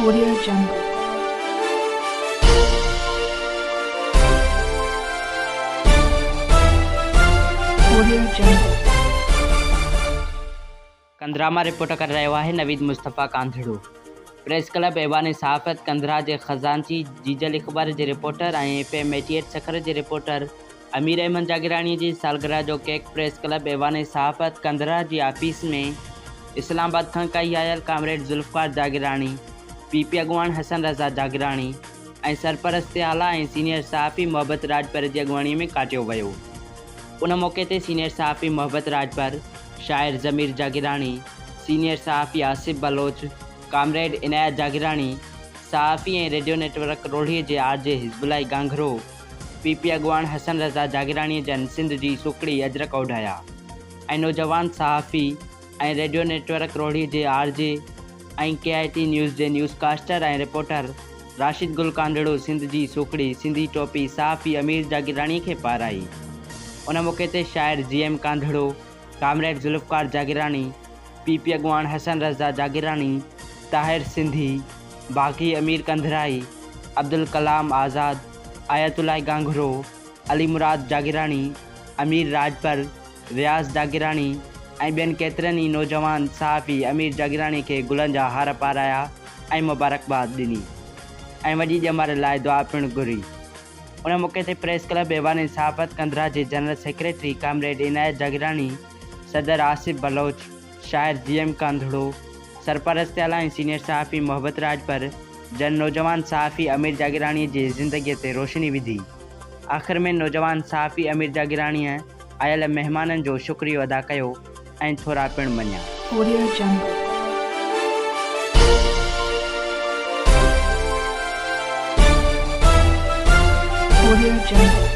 Audio Jungle. Audio Jungle. कंधरा में report कर रहा है नवीद मुस्तफ़ा कांधड़ो। प्रेस क्लब ऐवान सहाफ़त कंधरा के खजानची जीजल इख़बार के रिपोर्टर FM 88 सखर के रिपोर्टर अमीर अहमद जागीरानी की सालगिरह जो केक प्रेस क्लब ऐवान सहाफ़त कंधरा की ऑफिस में इस्लामाबाद खां कई आयल कामरेड जुल्फ़कार जागीरानी, PP अगवान हसन रज़ा जागीरानी और सरपरस्त आला और सीनियर सहाफ़ी मोहब्बत राजपर की अगवानी में काटियो वियो। उन मौके ते सीनियर सहाफ़ी मोहब्बत राजपर, शायर ज़मीर जागीरानी, सीनियर सहाफ़ी आसिफ बलोच, कामरेड इनायत जागीरानी, सहाफ़ी और रेडियो नेटवर्क रोढ़ी के RJ हिज़बुल्लाह गांघरो, PP अगवान हसन रज़ा जागीरानी जन सिंध की सुकड़ी अजरक ओढ़ाया और नौजवान सहाफ़ी और रेडियो नेटवर्क रोढ़ी के RJ और KIT न्यूज़ के न्यूज़कास्टर और रिपोर्टर राशिद गुल कांधड़ो सिंध की सुकड़ी सिंधी टोपी सहाफ़ी अमीर जागीरानी के पाराई। उन मौके ते शायर GM Kandhro, comrade Zulfiqar Jagirani, PP अगवान हसन रज़ा जागीरानी, ताहिर सिंधी, बागी अमीर कंधराई, अब्दुल कलाम आज़ाद, आयतुल्लाह गांघरो, अली मुराद जागीरानी, अमीर राजपर, रियाज़ जागीरानी और बेन केतरनि नौजवान सहाफ़ी अमीर जागीरानी के गुलन जा हार पाराया और मुबारकबाद दिनी और वॾी ॼमर लाइ दुआ पिणु घुरी। उन मौके ते प्रेस क्लब ऐवान सहाफ़त कंधरा के जनरल सेक्रेटरी कामरेड इनायत जागीरानी, सदर आसिफ बलोच, शायर GM कांधड़ो, सरपरस्त आला और सीनियर सहाफ़ी मोहब्बत राजपर जन नौजवान सहाफ़ी अमीर जागीरानी की ज़िंदगी ते रोशनी विधी। आख़िर में नौजवान सहाफ़ी अमीर जागीरानी आयल मेहमानन जो शुक्रियो अदा कयो और थोड़ा पिणु मञा। Audio Jungle. Audio Jungle.